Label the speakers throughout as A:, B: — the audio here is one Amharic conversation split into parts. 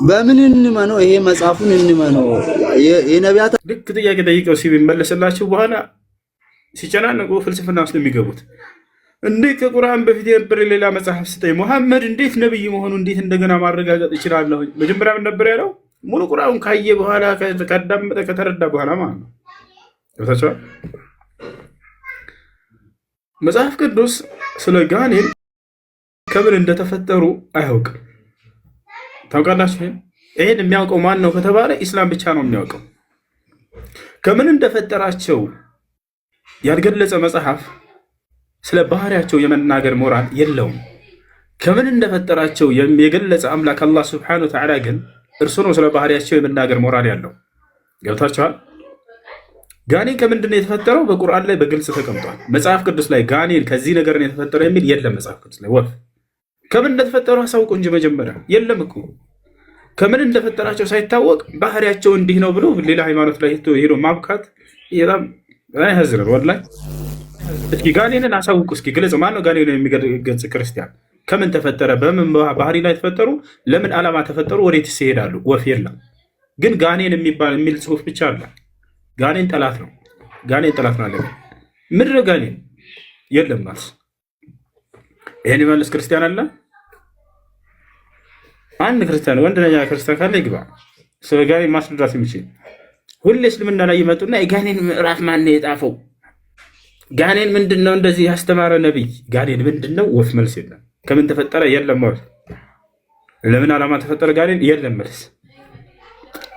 A: በምን እንመነው? ይሄ መጽሐፉን እንመነው? የነቢያት
B: ልክ ጥያቄ ጠይቀው ሲመለስላችሁ በኋላ ሲጨናነቁ ፍልስፍና ውስጥ የሚገቡት እንዴት ከቁርአን በፊት የነበረ ሌላ መጽሐፍ ስጠኝ፣ ሙሐመድ እንዴት ነብይ መሆኑ እንዴት እንደገና ማረጋገጥ ይችላለሁ? መጀመሪያ ምን ነበር ያለው? ሙሉ ቁርአኑን ካየ በኋላ ካዳመጠ ከተረዳ በኋላ ማለት ነው። ገብታችኋል? መጽሐፍ ቅዱስ ስለ ጋኔን ከምን እንደተፈጠሩ አያውቅም። ታውቃላችሁ? ይሄን የሚያውቀው ማን ነው ከተባለ ኢስላም ብቻ ነው የሚያውቀው። ከምን እንደፈጠራቸው ያልገለጸ መጽሐፍ ስለ ባህሪያቸው የመናገር ሞራል የለውም። ከምን እንደፈጠራቸው የገለጸ አምላክ አላህ ሱብሓነሁ ወተዓላ ግን እርሱ ነው ስለ ባህሪያቸው የመናገር ሞራል ያለው። ገብታችኋል? ጋኔን ከምንድን ነው የተፈጠረው? በቁርአን ላይ በግልጽ ተቀምጧል። መጽሐፍ ቅዱስ ላይ ጋኔን ከዚህ ነገር ነው የተፈጠረው የሚል የለም። መጽሐፍ ቅዱስ ላይ ወፍ ከምን እንደተፈጠሩ አሳውቁ እንጂ መጀመሪያ የለም እኮ። ከምን እንደፈጠራቸው ሳይታወቅ ባህሪያቸው እንዲህ ነው ብሎ ሌላ ሃይማኖት ላይ ሄዶ ማብካት በጣም ያሳዝናል። ወላሂ እስኪ ጋኔንን አሳውቁ፣ እስኪ ግለጽ። ማን ነው ጋኔንን የሚገልጽ ክርስቲያን? ከምን ተፈጠረ? በምን ባህሪ ላይ ተፈጠሩ? ለምን ዓላማ ተፈጠሩ? ወዴትስ ይሄዳሉ? ወፍ የለም። ግን ጋኔን የሚል ጽሁፍ ብቻ አለ። ጋኔን ጠላት ነው። ጋኔን ጠላት ነው አለ። ምድረ ጋኔን የለም ማለት ይሄን ይመልስ ክርስቲያን አለ? አንድ ክርስቲያን ወንድነኛ ክርስቲያን ካለ ይግባ ስለ ጋኔን ማስረዳት የሚችል። ሁሌ እስልምና ላይ ይመጡና የጋኔን ምዕራፍ ማን ነው የጣፈው? ጋኔን ምንድነው? እንደዚህ ያስተማረ ነብይ ጋኔን ምንድነው? ወፍ መልስ የለም። ከምን ተፈጠረ? የለም ማለት። ለምን ዓላማ ተፈጠረ? ጋኔን የለም መልስ።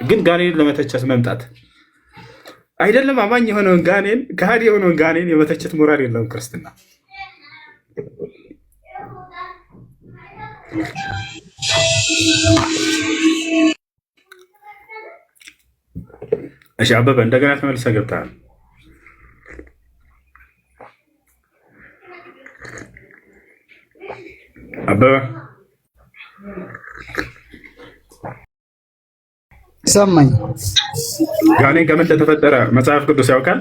B: ግን ጋኔን ለመተቸት መምጣት አይደለም። አማኝ የሆነውን ጋኔን ከሃዲ የሆነውን ጋኔን የመተቸት ሞራል የለውም ክርስትና። እሺ አበበ እንደገና ተመልሰህ ገብተሃል። አበበ
A: ሰማኝ።
B: ጋኔን ከምን እንደተፈጠረ መጽሐፍ ቅዱስ ያውቃል?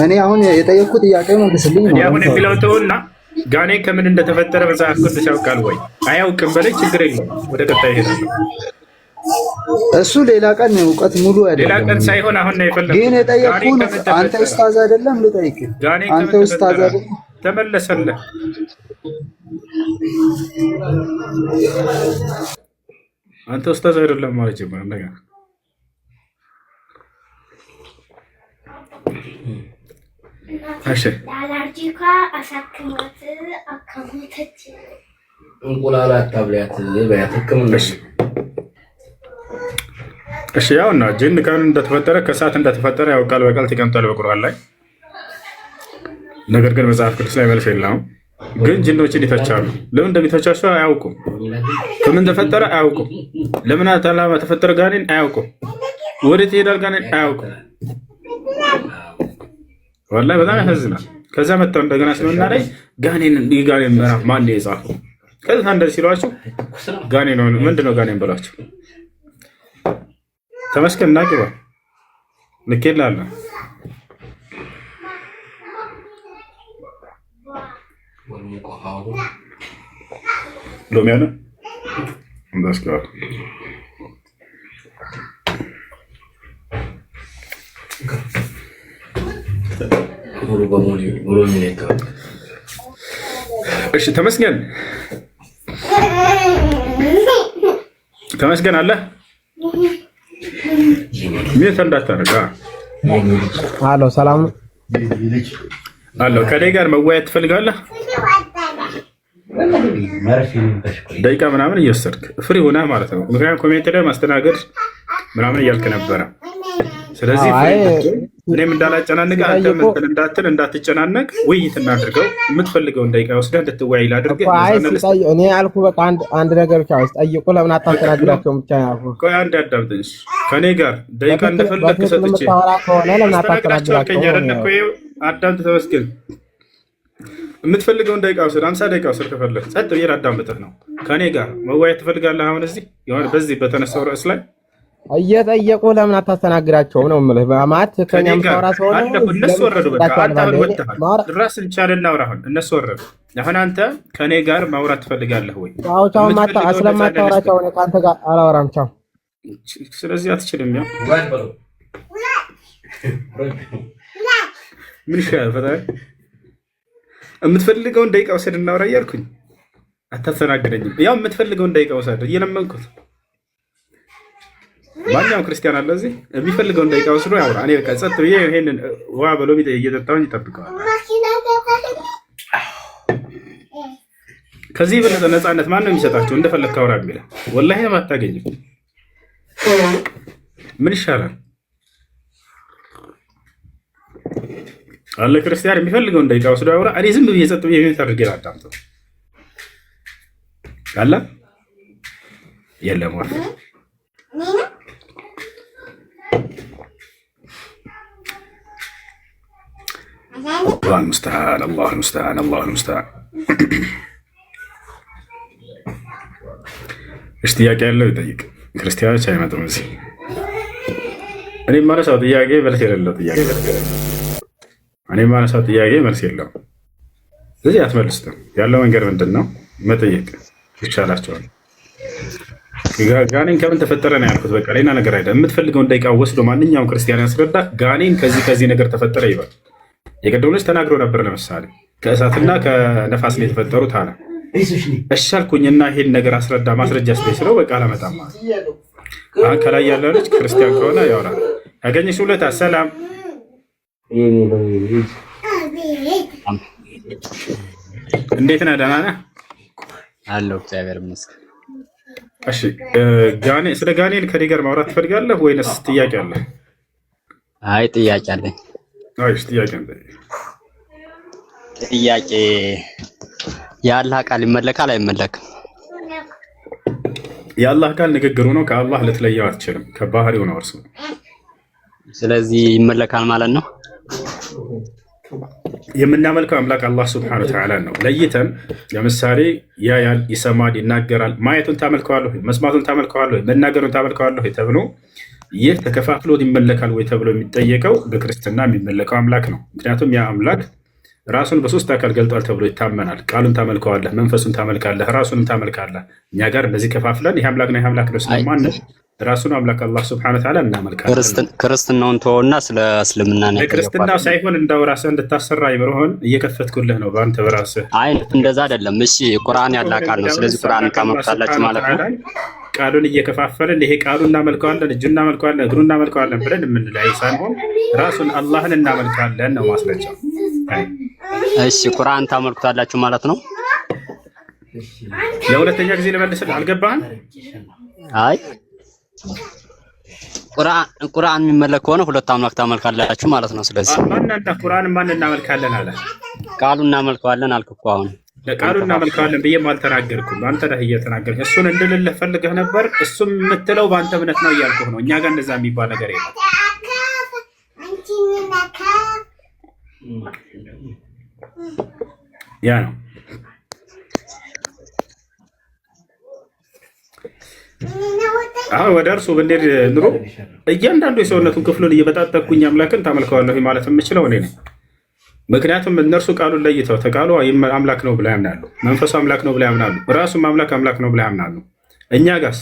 A: እኔ አሁን የጠየቅኩት ጥያቄ መልስልኝ ነው።
B: አሁን የሚለው ተውና ጋኔን ከምን እንደተፈጠረ መጽሐፍ ቅዱስ ያውቃል ወይ? አያውቅም በላይ ችግር የለውም። ወደ ቀጣይ ሄዳለሁ።
A: እሱ ሌላ ቀን እውቀት ሙሉ አይደለም።
B: ሌላ ቀን ሳይሆን አሁን ነው የፈለገው።
A: ግን የጠየቅኩህ አንተ ኡስታዝ አይደለም? ልጠይቅህ። አንተ ኡስታዝ አይደለም?
B: ተመለሰልህ። አንተ ኡስታዝ አይደለም ማለት ጀመረ እንደገና። እሺ
C: ለአለርጂካ አሳክማት አካሙተች
D: እንቁላል አታብሊያት በያት ህክምና።
B: እሺ ያውና ጅን ከምን እንደተፈጠረ ከእሳት እንደተፈጠረ ያውቃል በቃል ተቀምጧል በቁርአን ላይ። ነገር ግን መጽሐፍ ቅዱስ ላይ መልስ የለውም። ግን ጅኖችን ይተቻሉ። ለምን እንደሚተቻቸው አያውቁም። ከምን ተፈጠረ አያውቁም። ለምን ዓላማ ተፈጠረ ጋኔን አያውቁም። ወዴት ይሄዳል ጋኔን አያውቁም። ወላሂ በጣም ያሳዝናል። ከዛ መጣው እንደገና ስለና ላይ ጋኔን ምዕራፍ ማን ነው የጻፈው? ከዛ እንደዚህ ሲሏቸው ጋኔን ነው ምንድነው ጋኔን ብሏቸው ተመስገን እናግባ ልኬልሃለሁ። ሎሚ አለ እንዳስገባ እሺ ተመስገን ተመስገን አለ ምን እንዳታረጋ
E: አሎ ሰላም
B: አሎ ከኔ ጋር መወያየት ትፈልጋለህ? ደቂቃ ምናምን እየወሰድክ ፍሪ ሆና ማለት ነው። ምክንያቱም ኮሜንት ላይ ማስተናገድ ምናምን እያልክ ነበረ። ስለዚህ እኔም እንዳላጨናንቅ አንተም እንትን እንዳትጨናነቅ ውይይት እናድርገው። የምትፈልገውን ደቂቃ ወስደህ እንድትወያይ ላድርግ።
E: እኔ አልኩ በቃ አንድ ነገር ብቻ ጠይቁ። ለምን አታስተናግዳቸውም? ብቻ ያልኩ
B: ቆይ አንድ አዳምጠኝ። ከኔ ጋር ደቂቃ እንደፈለግህ ሰጥቼ
E: ከሆነ ለምን አታስተናግዳቸውም?
B: አዳምጥ ተመስገን። የምትፈልገውን ደቂቃ ወስድ፣ 50 ደቂቃ ወስድ ከፈለግ። ጸጥ ብዬ ላዳምጥህ ነው። ከኔ ጋር መወያየት ትፈልጋለህ? አሁን እዚህ በዚህ በተነሳው ርዕስ ላይ
E: እየጠየቁ ለምን አታስተናግዳቸውም ነው የምልህ። ማለት ከኛም ተወራ ሰው ነው
B: እነሱ ወረዱ። በቃ አንተ ወጥተሃል። ራስን ቻለ እናውራ። አሁን እነሱ ወረዱ። አሁን አንተ ከኔ ጋር ማውራት ትፈልጋለህ ወይ?
E: አዎ ቻው። ስለማታወራቸው ነው ከአንተ ጋር አላወራም። ቻው።
B: ስለዚህ አትችልም። ያው ምን ይሻላል? ፈጣሪ የምትፈልገውን ደቂቃ ወሰድ እናውራ እያልኩኝ አታስተናግደኝም። ያው የምትፈልገውን ደቂቃ ወሰድ እየለመንኩት ማንኛውም ክርስቲያን አለ እዚህ የሚፈልገውን ደቂቃ ወስዶ ያውራ። እኔ በቃ ጸጥ ብዬ ይሄንን ውሃ በሎሚ እየጠጣሁኝ ይጠብቀዋል። ከዚህ የበለጠ ነፃነት ማን ነው የሚሰጣቸው? እንደፈለግህ አውራ የሚለው ወላሂ ነው አታገኝም። ምን ይሻላል አለ ክርስቲያን የሚፈልገውን ደቂቃ ወስዶ ያውራ። እኔ ዝም ብዬ ጸጥ ብዬ ምን ታደርጌ አዳምጠው አለ የለም ወር الله المستعان الله المستعان الله المستعان ايش ጥያቄ ያለው ይጠይቅ። ክርስቲያኖች አይመጡም እዚህ። እኔ ማነሳው ጥያቄ መልስ የሌለው ጥያቄ እኔ ማነሳው ጥያቄ መልስ የለውም። ስለዚህ አትመልስም። ያለው መንገድ ምንድን ነው? መጠየቅ ይቻላቸዋል። ጋኔን ከምን ተፈጠረ ነው ያልኩት። በቃ ሌላ ነገር አይደለም። የምትፈልገውን ደቂቃ ወስዶ ማንኛውም ክርስቲያን ያስረዳ። ጋኔን ከዚህ ነገር ተፈጠረ ይባል። የቀደሙት ተናግሮ ነበር። ለምሳሌ ከእሳትና ከነፋስ ነው የተፈጠሩት አለ። እሺ አልኩኝና ይሄን ነገር አስረዳ ማስረጃ ስለው በቃ አላመጣም። ከላይ ያለው ልጅ ክርስቲያን ከሆነ ያወራል። ያገኘሽ ውለታ ሰላም እንዴት ነህ? ደህና ነህ?
F: አለሁ እግዚአብሔር ይመስገን።
B: እሺ ስለ ጋኔን ከኔ ጋር ማውራት ትፈልጋለህ ወይንስ ጥያቄ አለ?
F: አይ ጥያቄ አለኝ።
B: አይስ ጥያቄ አለ።
F: ጥያቄ የአላህ ቃል ይመለካል አይመለክም?
B: የአላህ ቃል ንግግሩ ነው። ከአላህ ልትለየው አትችልም። ከባህሪው ነው እርሱ። ስለዚህ
F: ይመለካል ማለት ነው።
B: የምናመልከው አምላክ አላህ ሱብሓነሁ ወተዓላ ነው። ለይተን ለምሳሌ ያያል፣ ይሰማል፣ ይናገራል። ማየቱን ታመልከዋለህ፣ መስማቱን ታመልከዋለህ፣ መናገሩን ታመልከዋለህ ተብሎ ይህ ተከፋፍሎ ይመለካል ወይ ተብሎ የሚጠየቀው በክርስትና የሚመለከው አምላክ ነው። ምክንያቱም ያ አምላክ ራሱን በሶስት አካል ገልጧል ተብሎ ይታመናል። ቃሉን ታመልከዋለህ፣ መንፈሱን ታመልካለህ፣ ራሱንም ታመልካለህ። እኛ ጋር እንደዚህ ከፋፍለን ይህ አምላክ ነው ይህ አምላክ ነው ስለማንል ራሱን አምላክ አላህ ሱብሓነሁ ወተዓላ እናመልካለን።
F: ክርስትናውን ተወውና ስለ እስልምና ነው።
B: ክርስትና ሳይሆን እንዳው ራስህ እንድታሰራ ይምርሆን እየከፈትኩልህ ነው በአንተ በራስህ።
F: አይ እንደዛ አይደለም። እሺ ቁርአን ያለ ቃል ነው። ስለዚህ ቁርአን ታመልካላችሁ ማለት ነው።
B: ቃሉን እየከፋፈልን ይሄ ቃሉን እናመልከዋለን፣ እጁን እናመልከዋለን፣ እግሩን እናመልከዋለን ብለን የምንለያይ ሳይሆን ራሱን አላህን እናመልካለን ነው ማስረጃው።
F: እሺ ቁርአን ታመልኩታላችሁ ማለት ነው።
B: ለሁለተኛ ጊዜ ልመልስልህ። አልገባህም?
F: አይ ቁርአን የሚመለክ ከሆነ ሁለት አምላክ ታመልካላችሁ ማለት ነው። ስለዚህ
B: ማን እናመልካለን አለ?
F: ቃሉን እናመልከዋለን አልክ እኮ። አሁን
B: ቃሉን እናመልከዋለን ብዬም አልተናገርኩም። አንተ ነህ እየተናገርክ። እሱን እንድልልህ ፈልገህ ነበር። እሱም የምትለው በአንተ እምነት ነው እያልኩህ ነው። እኛ ጋር እንደዛ የሚባል ነገር የለም። ያ ነው አሁን ወደ እርሱ ብንሄድ ኑሮ እያንዳንዱ የሰውነቱን ክፍሉን እየበጣጠቅኩኝ አምላክን ታመልከዋለሁ ማለት የምችለው እኔ ነኝ። ምክንያቱም እነርሱ ቃሉን ለይተው ተቃሉ አምላክ ነው ብለው ያምናሉ። መንፈሱ አምላክ ነው ብለው ያምናሉ። ራሱም አምላክ ነው ብለው ያምናሉ። እኛ ጋስ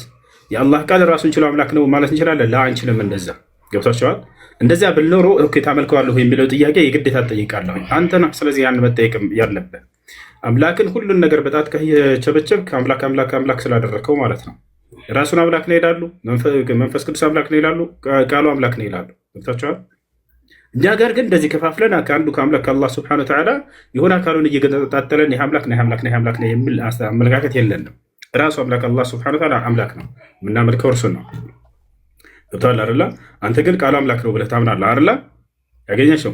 B: የአላህ ቃል ራሱን ችሎ አምላክ ነው ማለት እንችላለን? አንችልም። እንደዛ ገብቷቸዋል። እንደዚያ ብልኖሮ ታመልከዋለሁ የሚለው ጥያቄ የግዴታ ትጠይቃለሁ አንተ ነህ። ስለዚህ ያን መጠየቅም ያለብህ አምላክን ሁሉን ነገር በጣጥቀህ የቸበቸብክ አምላክ ስላደረግከው ማለት ነው። ራሱን አምላክ ነው ይላሉ። መንፈስ ቅዱስ አምላክ ነው ይላሉ። ቃሉ አምላክ ነው ይላሉ። ገብታችኋል? እኛ ጋር ግን እንደዚህ ከፋፍለን ከአንዱ ከአምላክ ከአላህ ሱብሓነሁ ወተዓላ የሆነ አካሉን እየገጣጠለን ይህ አምላክ ነው የሚል አመለካከት የለንም። ራሱ አምላክ አላህ ሱብሓነሁ ወተዓላ አምላክ ነው። የምናመልከው እርሱን ነው። ገብቶሃል አይደለ? አንተ ግን ቃሉ አምላክ ነው ብለህ ታምናለህ አይደለ? ያገኘሽው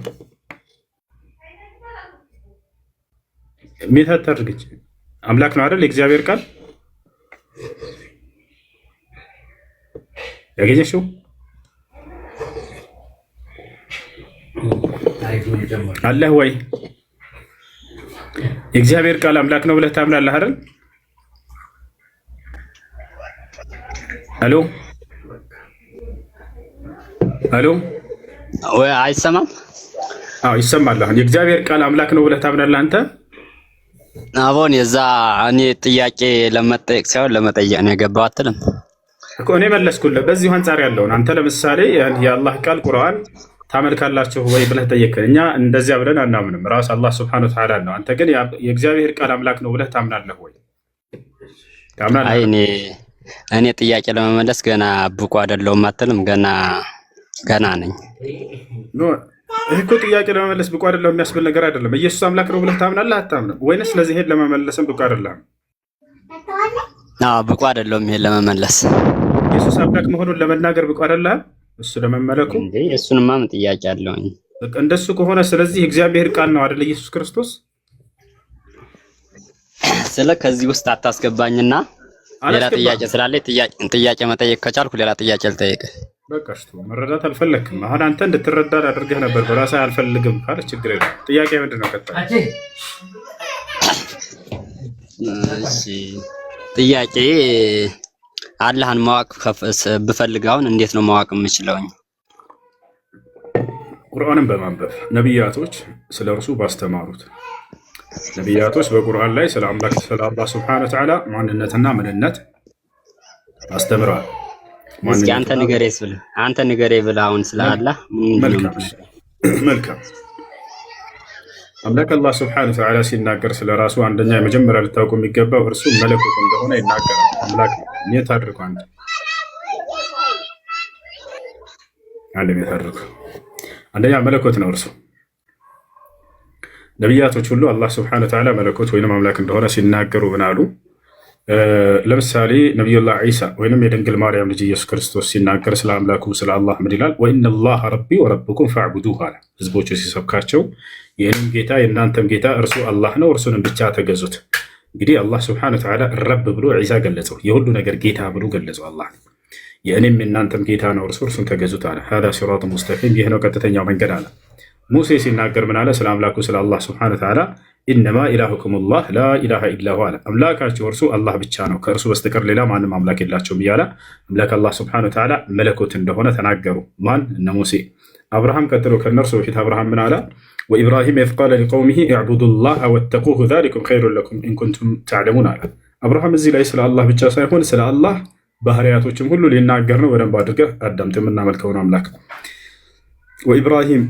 B: ሜታ ታድርግች አምላክ ነው አይደል? የእግዚአብሔር ቃል ያገኘሽው አለህ ወይ? የእግዚአብሔር ቃል አምላክ ነው ብለህ ታምናለህ አይደል? ሄሎ ሄሎ
F: ወይ አይሰማም?
B: አዎ ይሰማል። አሁን የእግዚአብሔር ቃል አምላክ ነው ብለህ ታምናለህ አንተ?
F: አቦን የዛ እኔ ጥያቄ ለመጠየቅ ሳይሆን ለመጠየቅ ነው የገባው አትልም
B: እኮ። እኔ መለስኩልህ በዚሁ አንጻር ያለውን። አንተ ለምሳሌ የአላህ ቃል ቁርአን ታመልካላችሁ ወይ ብለህ ጠየቅህ። እኛ እንደዚያ ብለን አናምንም። ራስ አላህ ሱብሓነሁ ወተዓላ ነው። አንተ ግን የእግዚአብሔር ቃል አምላክ ነው ብለህ ታምናለህ ወይ? ታምናለህ?
F: አይ እኔ ጥያቄ ለመመለስ ገና ብቁ አይደለሁም አትልም? ገና ነኝ።
B: ይህ እኮ ጥያቄ ለመመለስ ብቁ አይደለሁም የሚያስብል ነገር አይደለም። ኢየሱስ አምላክ ነው ብለህ ታምናለህ አታምንም? ወይንስ ስለዚህ ይሄን ለመመለስም ብቁ አይደለህም?
F: ብቁ አይደለሁም ይሄን ለመመለስ።
B: ኢየሱስ አምላክ መሆኑን ለመናገር ብቁ አይደለህም? እሱ ለመመለኩ
F: እንዴ እሱንማ ምን ጥያቄ አለውኝ?
B: እንደሱ ከሆነ ስለዚህ እግዚአብሔር ቃል ነው አይደል ኢየሱስ ክርስቶስ?
F: ስለ ከዚህ ውስጥ አታስገባኝና ሌላ ጥያቄ ስላለ ጥያቄ መጠየቅ ከቻልኩ ሌላ ጥያቄ ልጠይቅህ።
B: በቃ እሺ፣ መረዳት አልፈለክም። አሁን አንተ እንድትረዳ አድርገህ ነበር። በራስህ አልፈልግም ካለ ችግር የለም። ጥያቄ ምንድን ነው? ቀጣይ
F: እሺ፣ ጥያቄ አላህን ማወቅ ብፈልግ አሁን እንዴት ነው ማወቅ የምችለውኝ?
B: ቁርአንን በማንበብ ነቢያቶች ስለ እርሱ ባስተማሩት ነቢያቶች በቁርአን ላይ ስለ አምላክ ስለ አላህ ሱብሓነሁ ወተዓላ ማንነትና ምንነት አስተምረዋል።
F: እስኪ አንተ ንገሬ ብለህ አሁን ስለ አላህ
B: መልካም አምላክ አላህ ሱብሓነሁ ወተዓላ ሲናገር ስለ ራሱ አንደኛ የመጀመሪያ ልታውቁ የሚገባው እርሱ መለኮት እንደሆነ ይናገራል። አምላክ ኔት አድርጎ አንደኛ መለኮት ነው እርሱ። ነቢያቶች ሁሉ አላህ ሱብሓነሁ ወተዓላ መለኮት ወይንም አምላክ እንደሆነ ሲናገሩ ምን አሉ? ለምሳሌ ነቢዩላህ ዒሳ ወይንም የድንግል ማርያም ልጅ ኢየሱስ ክርስቶስ ሲናገር ስለ አምላኩ ስለ አላህ ምን ይላል? ወኢነላህ ረቢ ወረብኩም ፈዕቡዱህ አለ። ህዝቦቹ ሲሰብካቸው የእኔም ጌታ የእናንተም ጌታ እርሱ አላህ ነው፣ እርሱንም ብቻ ተገዙት። እንግዲህ አላህ ሱብሓነሁ ወተዓላ ረብ ብሎ ዒሳ ገለጸው፣ የሁሉ ነገር ጌታ ብሎ ገለጸው። አላህ የእኔም የእናንተም ጌታ ነው፣ እርሱን ተገዙት አለ። ሃዛ ሲራጡን ሙስተቂም፣ ይህ ነው ቀጥተኛው መንገድ አለ። ሙሴ ሲናገር ምን አለ? ስለ አምላኩ ስለ አላህ ሱብሓነሁ ወተዓላ ኢነማ ኢላሁኩም ላህ ላ ኢላሃ ኢላሁ አለ። አምላካቸው እርሱ አላህ ብቻ ነው፣ ከእርሱ በስተቀር ሌላ ማንም አምላክ የላቸውም እያለ አምላክ አላህ ሱብሓነሁ ወተዓላ መለኮት እንደሆነ ተናገሩ። ማን? እነ ሙሴ። አብርሃም ቀጥሎ ከእነርሱ በፊት አብርሃም ምን አለ? ወኢብራሂም ኢዝ ቃለ ሊቀውሚሂ ኢዕቡዱ ላህ ወተቁሁ ዛሊኩም ኸይሩን ለኩም ኢንኩንቱም ተዕለሙን አለ። አብርሃም እዚህ ላይ ስለ አላህ ብቻ ሳይሆን ስለ አላህ ባህሪያቶችም ሁሉ ሊናገር ነው። በደንብ አድርገህ አዳምጥ፣ የምናመልከውን አምላክ። ኢብራሂም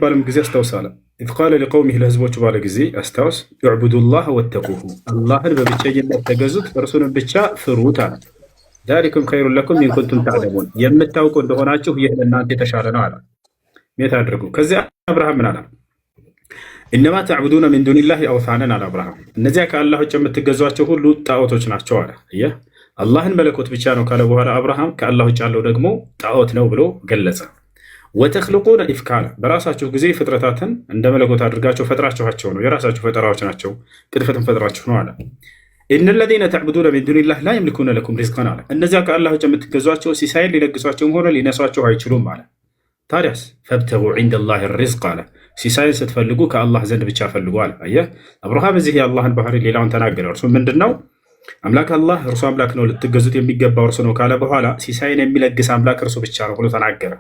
B: ባለም ጊዜ አስታውሳለ። ኢዝ ቃለ ሊቀውሚሂ ለህዝቦቹ ባለ ጊዜ አስታውስ፣ ኢዕቡዱ ላህ ወተቁሁ አላህን በብቸኝነት ተገዙት፣ እርሱንም ብቻ ፍሩት አለ። ዛሊኩም ኸይሩን ለኩም ኢንኩንቱም ተዕለሙን የምታውቁ እንደሆናችሁ ይህ ለእናንተ የተሻለ ነው አለ። ሜት አድርጉ። ከዚያ አብርሃም ምን አለ? ኢነማ ተዕቡዱነ ሚን ዱኒላሂ አውሳነን አለ አብርሃም። እነዚያ ከአላህ ውጭ የምትገዟቸው ሁሉ ጣዖቶች ናቸው አለ። አላህን መለኮት ብቻ ነው ካለ በኋላ አብርሃም ከአላህ ውጭ ያለው ደግሞ ጣዖት ነው ብሎ ገለጸ። ወተኽልቁነ ኢፍካነ በራሳችሁ ጊዜ ፍጥረታትን እንደ መለኮት አድርጋቸው ፈጥራችኋቸው ነው፣ የራሳችሁ ፈጠራዎች ናቸው፣ ቅጥፈትን ፈጥራችሁ ነው አለ። ኢነ ለዚነ ተዕቡዱነ ሚን ዱኒላህ ላ የምሊኩነ ለኩም ሪዝቀን አለ። እነዚያ ከአላህ ውጭ የምትገዟቸው ሲሳይን ሊለግሷቸውም ሆነ ሊነሷቸው አይችሉም አለ። ታዲያስ ፈብተጉ ዒንደላሂ ሪዝቅ አለ። ሲሳይን ስትፈልጉ ከአላህ ዘንድ ብቻ ፈልጉ አለ። አየህ አብርሃም እዚህ የአላህን ባህሪ ሌላውን ተናገረ። እርሱ ምንድን ነው? አምላክ አላህ እርሱ አምላክ ነው፣ ልትገዙት የሚገባው እርሱ ነው ካለ በኋላ ሲሳይን የሚለግስ አምላክ እርሱ ብቻ ነው ብሎ ተናገረ።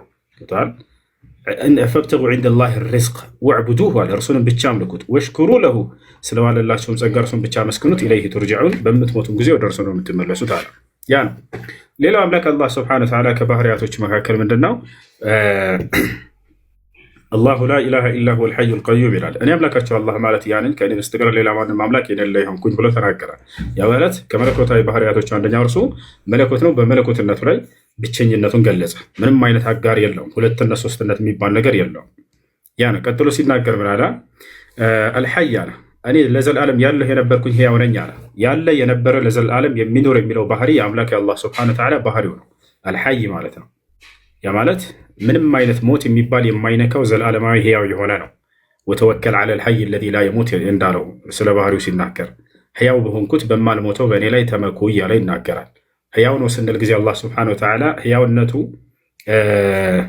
B: ፈብተጉ ዒንደላሂ ሪዝቅ ወዕቡዱሁ አለ። እርሱንም ብቻ አምልኩት። ወሽኩሩ ለሁ ስለዋለላቸውም ጸጋ እርሱን ብቻ መስክኑት። ኢለይሂ ቱርጀዑን በምትሞቱም ጊዜ ወደ እርሱ ነው የምትመለሱት አለ። ያ ነው። ሌላው አምላክ አላህ ሱብሓነሁ ወተዓላ ከባህሪያቶች መካከል ምንድን ነው? አላሁ ላ ኢላሃ ኢላ ሁወል ሐዩል ቀዩም ይላል። እኔ አምላካቸው አላህ ማለት ያንን ከእኔ በስተቀር ሌላ ማንም አምላክ የሌለ ይሆንኩኝ ብሎ ተናገረ። ያ ማለት ከመለኮታዊ ባህሪያቶች አንደኛው እርሱ መለኮት ነው። በመለኮትነቱ ላይ ብቸኝነቱን ገለጸ። ምንም አይነት አጋር የለውም። ሁለትነት ሶስትነት የሚባል ነገር የለውም። ያ ነው። ቀጥሎ ሲናገር ምን አለ? አልሐይ አለ። እኔ ለዘላለም ያለሁ የነበርኩኝ ሕያው ነኝ አለ። ያለ የነበረ ለዘላለም የሚኖር የሚለው ባህሪ የአምላክ የአላህ ሱብሓነሁ ወተዓላ ባህሪው ነው። አልሐይ ማለት ነው። ያ ማለት ምንም አይነት ሞት የሚባል የማይነካው ዘላለማዊ ሕያው የሆነ ነው። ወተወከል ዐለል ሐይ አለዚ ላ የሙት እንዳለው ስለ ባህሪው ሲናገር ሕያው በሆንኩት በማልሞተው በእኔ ላይ ተመኩ እያለ ይናገራል። ሕያው ነው ስንል ጊዜ አላህ ሱብሓነሁ ወተዓላ ሕያውነቱ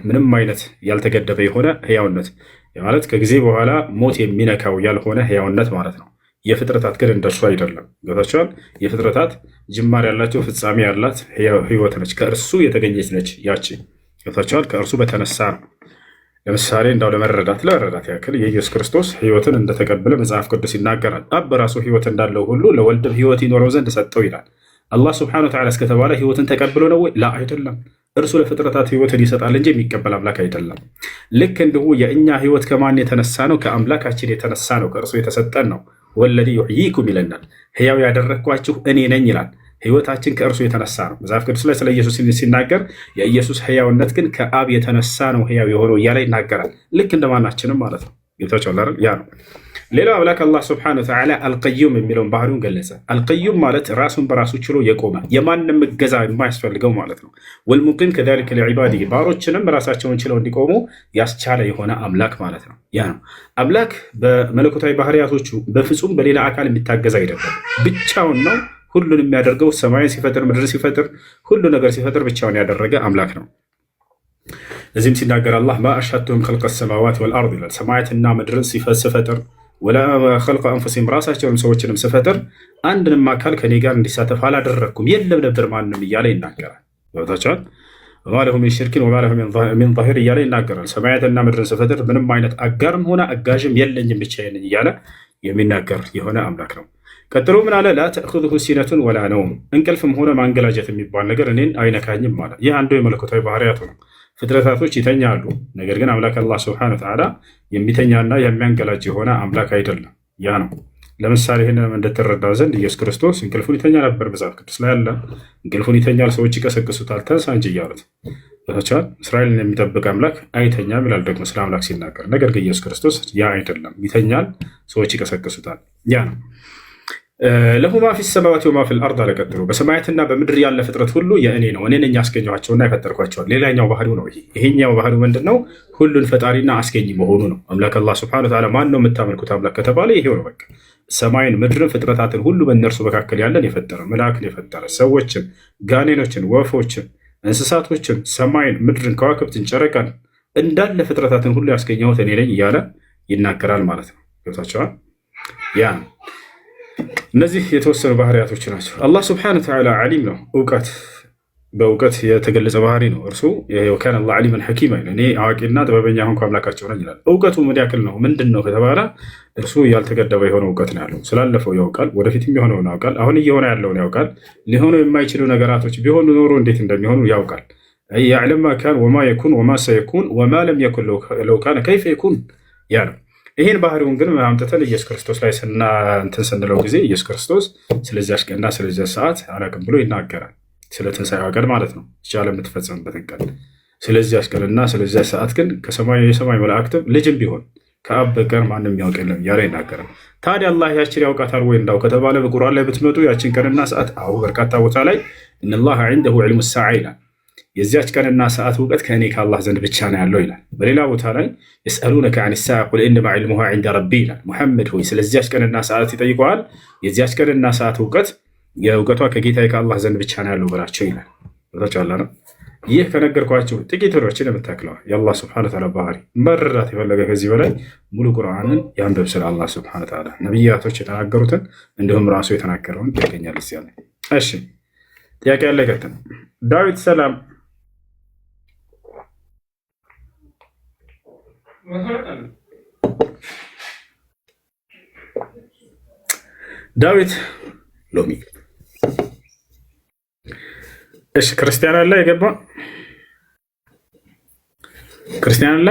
B: ምንም አይነት ያልተገደበ የሆነ ሕያውነት ማለት ከጊዜ በኋላ ሞት የሚነካው ያልሆነ ሕያውነት ማለት ነው። የፍጥረታት ግን እንደሱ አይደለም። ገብታችኋል? የፍጥረታት ጅማሬ ያላቸው ፍጻሜ ያላት ሕይወት ነች፣ ከእርሱ የተገኘች ነች ያቺ። ገብታችኋል? ከእርሱ በተነሳ ነው። ለምሳሌ እንዳው ለመረዳት ያክል የኢየሱስ ክርስቶስ ሕይወትን እንደተቀበለ መጽሐፍ ቅዱስ ይናገራል። አብ በራሱ ሕይወት እንዳለው ሁሉ ለወልድም ሕይወት ይኖረው ዘንድ ሰጠው ይላል። አላህ ስብሐነሁ ወተዓላ እስከተባለ ሕይወትን ተቀብሎ ነው ወይ? ላ አይደለም። እርሱ ለፍጥረታት ሕይወትን ይሰጣል እንጂ የሚቀበል አምላክ አይደለም። ልክ እንዲሁ የእኛ ሕይወት ከማን የተነሳ ነው? ከአምላካችን የተነሳ ነው። ከእርሱ የተሰጠን ነው። ወለዚ ዩሕይኩም ይለናል። ሕያው ያደረግኳችሁ እኔ ነኝ ይላል። ሕይወታችን ከእርሱ የተነሳ ነው። መጽሐፍ ቅዱስ ላይ ስለ ኢየሱስ ሲናገር የኢየሱስ ሕያውነት ግን ከአብ የተነሳ ነው ሕያው የሆነው እያለ ይናገራል። ልክ እንደማናችንም ማለት ነው። ጌታቸው ያ ነው። ሌላው አምላክ አላህ ስብሐነሁ ወተዓላ አልቀዩም የሚለውን ባህሪውን ገለጸ። አልቀዩም ማለት ራሱን በራሱ ችሎ የቆመ የማንም እገዛ የማያስፈልገው ማለት ነው። ወልሙቂም ከዛሊከ ሊዒባዲሂ ባሮችንም ራሳቸውን ችለው እንዲቆሙ ያስቻለ የሆነ አምላክ ማለት ነው። ያ ነው አምላክ በመለኮታዊ ባህሪያቶቹ በፍጹም በሌላ አካል የሚታገዝ አይደለም። ብቻውን ነው ሁሉን የሚያደርገው። ሰማይን ሲፈጥር፣ ምድር ሲፈጥር፣ ሁሉ ነገር ሲፈጥር ብቻውን ያደረገ አምላክ ነው። እዚህም ሲናገር አላህ ማ አሽሀድቱሁም ኸልቀ ሰማዋት ወልአርድ ይላል። ሰማያትና ምድርን ስፈጥር ወላ ኸልቀ አንፉሲሂም ራሳቸውንም ሰዎችንም ስፈጥር አንድንም አካል ከኔ ጋር እንዲሳተፍ አላደረግኩም የለም ነበር ማንም እያለ ይናገራል። ገብታችኋል? ወማ ለሁ ሚን ሽርኪን ወማ ለሁ ሚን ظሂር እያለ ይናገራል። ሰማያትና ምድርን ስፈጥር ምንም አይነት አጋርም ሆነ አጋዥም የለኝም ብቻዬን እያለ የሚናገር የሆነ አምላክ ነው። ቀጥሎ ምን አለ? ላ ተእኹዙሁ ሲነቱን ወላ ነውም እንቅልፍም ሆነ ማንገላጀት የሚባል ነገር እኔን አይነካኝም ማለት። ይህ አንዱ የመለኮታዊ ባህሪያቱ ነው። ፍጥረታቶች ይተኛሉ፣ ነገር ግን አምላክ አላህ ስብሐነሁ ወተዓላ የሚተኛና የሚያንገላጅ የሆነ አምላክ አይደለም። ያ ነው። ለምሳሌ ይህን እንድትረዳው ዘንድ ኢየሱስ ክርስቶስ እንቅልፉን ይተኛ ነበር። መጽሐፍ ቅዱስ ላይ አለ። እንቅልፉን ይተኛል፣ ሰዎች ይቀሰቅሱታል፣ ተንሳ እንጂ እያሉት ታቻል። እስራኤልን የሚጠብቅ አምላክ አይተኛም ይላል ደግሞ ስለ አምላክ ሲናገር። ነገር ግን ኢየሱስ ክርስቶስ ያ አይደለም፣ ይተኛል፣ ሰዎች ይቀሰቅሱታል። ያ ነው። ለሁ ማ ፊ ሰማዋት ወማ ፊል አርድ አለ። ቀጥሎ በሰማያትና በምድር ያለ ፍጥረት ሁሉ የእኔ ነው፣ እኔ ነኝ ያስገኘኋቸውና የፈጠርኳቸዋል። ሌላኛው ባህሪው ነው ይሄኛው ባህሪው ምንድን ነው? ሁሉን ፈጣሪና አስገኝ መሆኑ ነው። አምላክ አላህ ሱብሓነሁ ወተዓላ ማን ነው የምታመልኩት አምላክ ከተባለ ይሄው ነው። በቃ ሰማይን፣ ምድርን፣ ፍጥረታትን ሁሉ በእነርሱ መካከል ያለን የፈጠረ መላእክትን የፈጠረ ሰዎችን፣ ጋኔኖችን፣ ወፎችን፣ እንስሳቶችን፣ ሰማይን፣ ምድርን፣ ከዋክብትን፣ ጨረቃን እንዳለ ፍጥረታትን ሁሉ ያስገኘሁት እኔ ነኝ እያለ ይናገራል ማለት ነው። ገብታችኋል? ያ ነው። እነዚህ የተወሰኑ ባህሪያቶች ናቸው። አላህ ስብሐነሁ ወተዓላ ዓሊም ነው። በእውቀት የተገለጸ ባህሪ ነው። እርሱ ወካነ አላህ ዓሊመን ሐኪማ ይላል። እኔ አዋቂና ጥበበኛ ሆንኩ አምላካቸው ነኝ ይላል። እውቀቱ ምን ያክል ነው? ምንድን ነው ከተባለ እርሱ ያልተገደበ የሆነ እውቀት ነው ያለው። ስላለፈው ያውቃል፣ ወደፊትም የሆነውን ያውቃል፣ አሁን እየሆነ ያለውን ያውቃል። ሊሆኑ የማይችሉ ነገራቶች ቢሆኑ ኖሮ እንዴት እንደሚሆኑ ያውቃል። ያዕለም ማ ካን ወማ የኩን ወማ ሰየኩን ወማ ለም የኩን ለው ካነ ከይፈ የኩን ያ ነው። ይህን ባህሪውን ግን አምጥተን ኢየሱስ ክርስቶስ ላይ እንትን ስንለው ጊዜ ኢየሱስ ክርስቶስ ስለዚያች ቀንና ስለዚያች ሰዓት አላውቅም ብሎ ይናገራል። ስለ ትንሣኤዋ ቀን ማለት ነው፣ ይህች የምትፈጸምበትን ቀን። ስለዚያች ቀንና ስለዚያች ሰዓት ግን የሰማይ መላእክትም ልጅም ቢሆን ከአብ በቀር ማንም ያውቅ የለም እያለ ይናገራል። ታዲያ አላህ ያችን ያውቃታል ወይ እንዳው ከተባለ በቁርአን ላይ ብትመጡ ያችን ቀንና ሰዓት በርካታ ቦታ ላይ ኢነላሀ ዒንደሁ ዒልሙ ሰዓ ይላል። የዚያች ቀንና ሰዓት እውቀት ከእኔ ከአላህ ዘንድ ብቻ ነው ያለው ይላል። በሌላ ቦታ ላይ የስአሉነከ ዐን ሰዓ ቁል ኢነማ ዒልሙሃ ዒንደ ረቢ ይላል። ሙሐመድ ሆይ ስለዚያች ቀንና ሰዓት ይጠይቀዋል። የዚያች ቀንና ሰዓት የእውቀቷ ከጌታዬ ከአላህ ዘንድ ብቻ ነው ያለው በላቸው ይላል። ቦታቸዋላ ነው። ይህ ከነገርኳቸው ጥቂት ወሮችን የምታክለዋል የአላህ ስብሐነሁ ወተዓላ ባህሪ መረዳት የፈለገ ከዚህ በላይ ሙሉ ቁርአንን ያንብብ። ስለ አላህ ስብሐነሁ ወተዓላ ነቢያቶች የተናገሩትን እንዲሁም ራሱ የተናገረውን ያገኛል። እዚያ ላይ እሺ፣ ጥያቄ ያለ ይቀጥል። ዳዊት ሰላም ዳዊት ሎሚ እሺ፣ ክርስቲያን አለ የገባ ክርስቲያን አለ